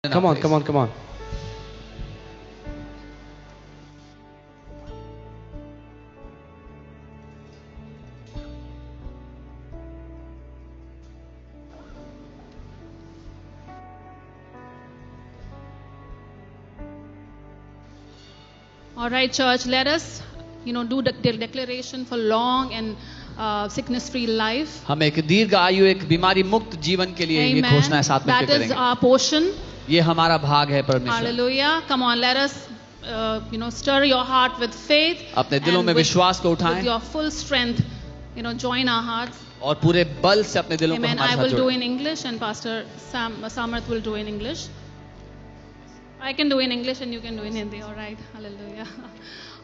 Come on, come on, come on. All right, church, let us, do the declaration for long and sickness-free life. हम एक दीर्घ आयु एक बीमारी मुक्त जीवन के लिए ये Amen. घोषणा साथ में That is करेंगे। our portion. ये हमारा भाग है परमेश्वर। Hallelujah. Come on, let us, stir your heart with faith. अपने दिलों and में with- विश्वास को With उठाएं your full strength, join our hearts. और पूरे बल से अपने दिलों को Amen. हमारे I साथ will do जोड़ें। in English and Pastor Samarth will do in English. I can do in English and you can do in Hindi. All right. Hallelujah.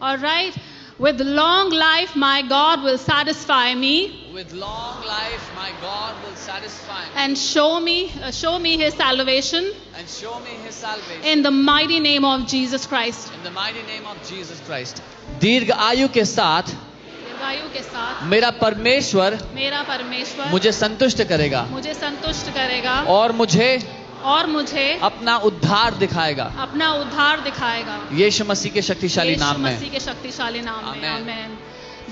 All right. With long life, my God will satisfy me With long life, my God will satisfy me and show me His salvation and show me His salvation in the mighty name of Jesus Christ. in the mighty name of Jesus Christ। दीर्घ आयु के साथ दीर्घायु के साथ मेरा परमेश्वर मेरा परमेश्वर मुझे संतुष्ट करेगा मुझे संतुष्ट करेगा और मुझे मुझे अपना उद्धार दिखाएगा अपना उद्धार दिखाएगा यीशु मसीह के शक्तिशाली यीशु नाम में। मसीह के शक्तिशाली नाम में। Amen. Amen.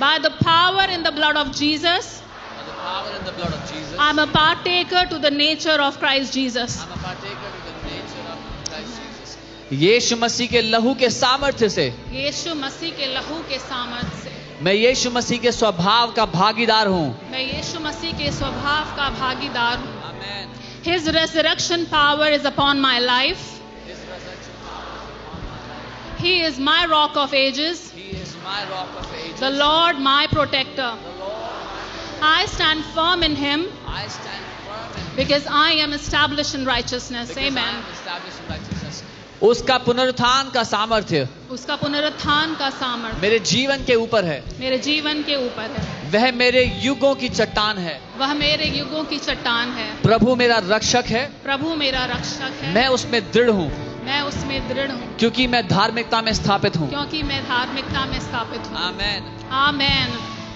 By the power in the blood of Jesus, By the power and the blood of Jesus, I'm a partaker to the nature of Christ Jesus. I'm a partaker to the nature of Christ Jesus। यीशु मसीह के लहू के सामर्थ्य से यीशु मसीह के लहू के सामर्थ्य से मैं यीशु मसीह के स्वभाव का भागीदार हूँ। मैं यीशु मसीह के स्वभाव का भागीदार हूँ। Amen. His resurrection power is upon my life. His resurrection power. He is my rock of ages, He is my rock of ages. the Lord my protector. The Lord, I stand firm in Him I stand firm in because I am established in righteousness. because I Amen. am established in righteousness। उसका पुनरुत्थान का सामर्थ्य उसका पुनरुत्थान का सामर्थ्य मेरे जीवन के ऊपर है। मेरे जीवन के ऊपर है। वह मेरे युगों की चट्टान है। वह मेरे युगों की चट्टान है। प्रभु मेरा रक्षक है। प्रभु मेरा रक्षक है। मैं उसमें दृढ़ हूँ मैं उसमें दृढ़ हूँ क्योंकि मैं धार्मिकता में स्थापित हूँ। क्योंकि मैं धार्मिकता में स्थापित हूँ। Amen. Amen.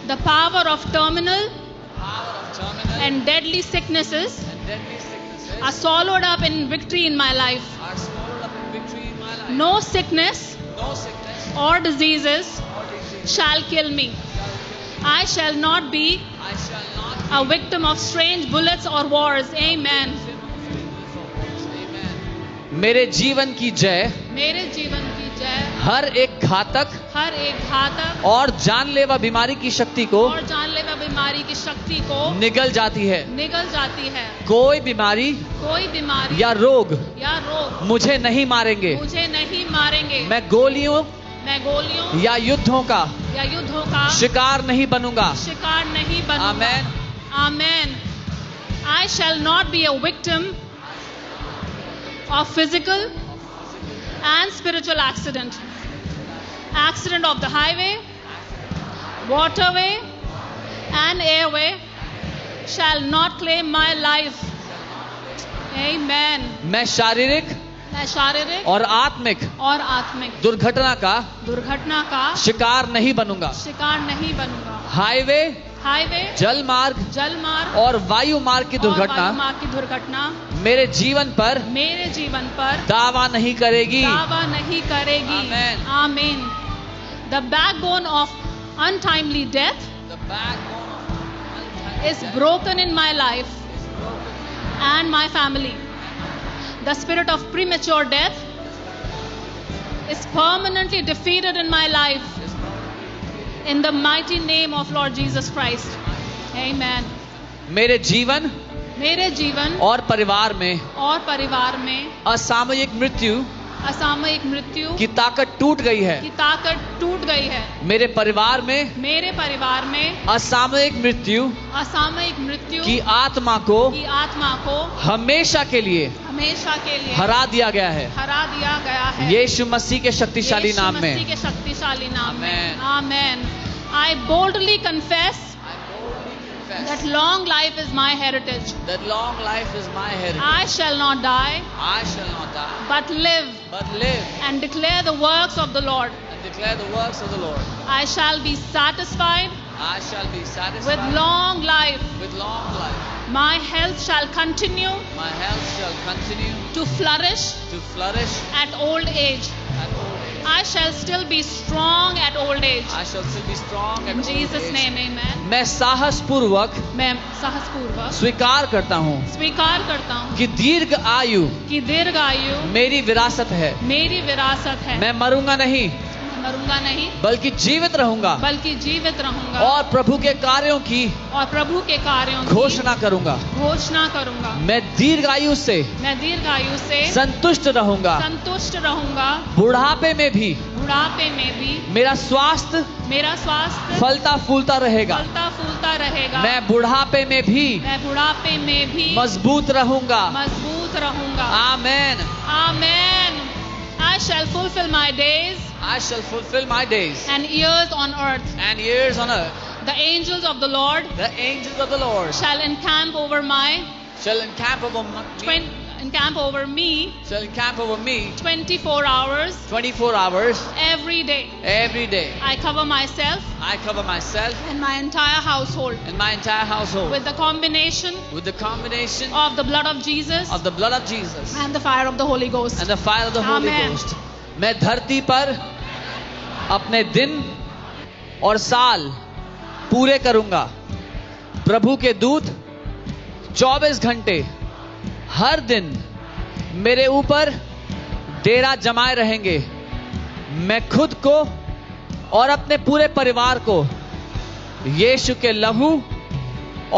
The power of terminal Power of terminal and deadly sicknesses and deadly sicknesses are swallowed up in victory in my life. are swallowed up in victory in my life। No sickness No sickness or diseases or disease shall kill me. I shall not be I shall not a victim of strange bullets or wars. Amen. Amen। मेरे जीवन की जय मेरे जीवन की जय हर एक घातक हर एक घातक और जानलेवा बीमारी की शक्ति को और जानलेवा बीमारी की शक्ति को निगल जाती है। निगल जाती है। कोई बीमारी कोई बीमारी या रोग या रोग मुझे नहीं मारेंगे। मुझे नहीं मारेंगे। मैं गोलियों मैं गोलियों या युद्धों का या युद्धों का शिकार नहीं बनूंगा। शिकार नहीं बनूंगा। Amen. Amen. I shall not be a victim of physical and spiritual accident. Accident of the highway, waterway, and airway shall not claim my life. Amen. मैं शारीरिक मैं शारीरिक और आत्मिक और आत्मिक दुर्घटना का दुर्घटना का शिकार नहीं बनूंगा। शिकार नहीं बनूंगा। हाईवे, हाईवे, जल मार्ग जल मार्ग और वायु मार्ग की और दुर्घटना वायु मार्ग की दुर्घटना मेरे जीवन पर मेरे जीवन पर दावा नहीं करेगी। दावा नहीं करेगी। Amen. Amen. The backbone of untimely death The backbone of is broken in my life and my family. The spirit of premature death is permanently defeated in my life. In the mighty name of Lord Jesus Christ. Amen. मेरे जीवन मेरे जीवन और परिवार में और परिवार में असामयिक मृत्यु असामयिक मृत्यु की ताकत टूट गई है। की ताकत टूट गई है। मेरे परिवार में मेरे परिवार में असामयिक मृत्यु असामयिक मृत्यु की आत्मा को की आत्मा को हमेशा के लिए हमेशा के लिए हरा दिया गया है। हरा दिया गया है। यीशु मसीह के शक्तिशाली यीशु नाम मसीह में। के शक्तिशाली नाम में। Amen. Amen. I boldly confess that long life is my heritage. That long life is my heritage। I shall not die, I shall not die, but live but live and declare the works of the Lord. and declare the works of the Lord। I shall be satisfied I shall be satisfied with long life, with long life, My health shall continue My health shall continue to flourish to flourish at old age. at old age. I shall still be strong at old age. I shall still be strong at In old Jesus' age. name, amen. मैं साहस पूर्वक मैं साहसपूर्वक स्वीकार करता हूँ स्वीकार करता हूँ कि दीर्घ आयु कि दीर्घ आयु मेरी विरासत है। मेरी विरासत है। मैं मरूंगा नहीं मरूंगा नहीं बल्कि जीवित रहूंगा बल्कि जीवित रहूंगा और प्रभु के कार्यों की और प्रभु के कार्यों की घोषणा करूंगा। घोषणा करूंगा। मैं दीर्घ आयु से मैं दीर्घ आयु से संतुष्ट रहूंगा। संतुष्ट रहूंगा। बुढ़ापे में भी बुढ़ापे में भी मेरा स्वास्थ्य मेरा स्वास्थ्य फलता फूलता रहेगा। फलता फूलता रहेगा। मैं बुढ़ापे में भी मैं बुढ़ापे में भी मजबूत रहूंगा। मजबूत रहूंगा। आमेन। Amen. I shall fulfill my days I shall fulfill my days and years on earth. and years on earth. The angels of the Lord The angels of the Lord shall encamp over shall encamp over me, shall encamp over me 24 hours 24 hours every day. every day. I cover myself I cover myself and my entire household and my entire household with the combination with the combination of the blood of Jesus of the blood of Jesus and the fire of the Holy Ghost. and the fire of the Holy Amen. Ghost. मैं धरती पर अपने दिन और साल पूरे करूंगा। प्रभु के दूत 24 घंटे हर दिन मेरे ऊपर डेरा जमाए रहेंगे। मैं खुद को और अपने पूरे परिवार को यीशु के लहू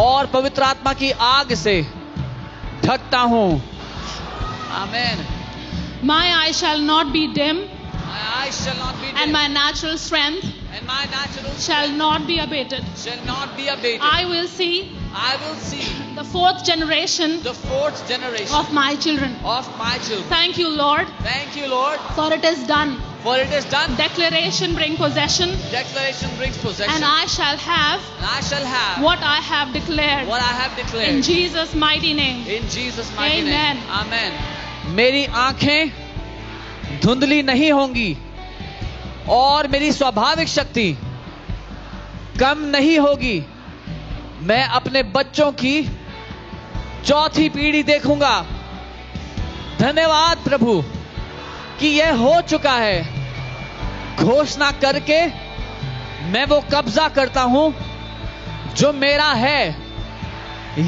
और पवित्र आत्मा की आग से ढकता हूं। आमीन। My eyes shall not be dim My eyes shall not be dim, and my natural strength and my natural shall not be abated. shall not be abated. I will see I will see the fourth generation the fourth generation of my children. of my children. Thank you, Lord, Thank you, Lord, for it is done. for it is done. Declaration bring possession, Declaration brings possession, and I shall have and I shall have what I have declared. what I have declared. In Jesus' mighty name. In Jesus' mighty Amen. name. Amen. मेरी आंखें धुंधली नहीं होंगी और मेरी स्वाभाविक शक्ति कम नहीं होगी। मैं अपने बच्चों की चौथी पीढ़ी देखूंगा। धन्यवाद प्रभु कि यह हो चुका है। घोषणा करके मैं वो कब्जा करता हूं जो मेरा है।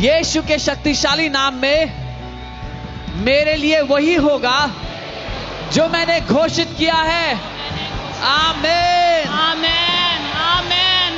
यीशु के शक्तिशाली नाम में मेरे लिए वही होगा जो मैंने घोषित किया है। आमीन। आमेन। आमेन।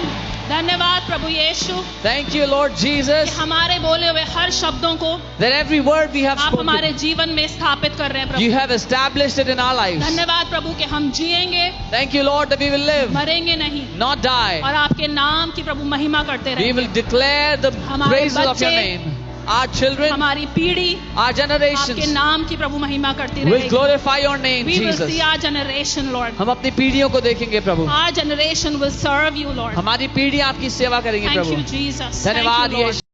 धन्यवाद प्रभु यीशु Thank you, Lord कि Jesus, हमारे बोले हुए हर शब्दों को that every word we have आप हमारे spoken, जीवन में स्थापित कर रहे हैं you Prabhu. have established it in our lives. धन्यवाद प्रभु कि हम जिएंगे, Thank you, Lord, that we will live, मरेंगे नहीं not die. और आपके नाम की प्रभु महिमा करते We रहेंगे। will declare the हमारे praises of your बच्चे, name. Our children, हमारी पीढ़ी our आपके generations नाम की प्रभु महिमा करती will रहेगी। glorify your name, We will Jesus. see our generation, Lord. हम अपनी पीढ़ियों को देखेंगे प्रभु। Our generation will serve you, Lord. हमारी पीढ़ी आपकी सेवा करेंगे Thank प्रभु। you, Jesus. धन्यवाद Thank you, Lord. यीशु।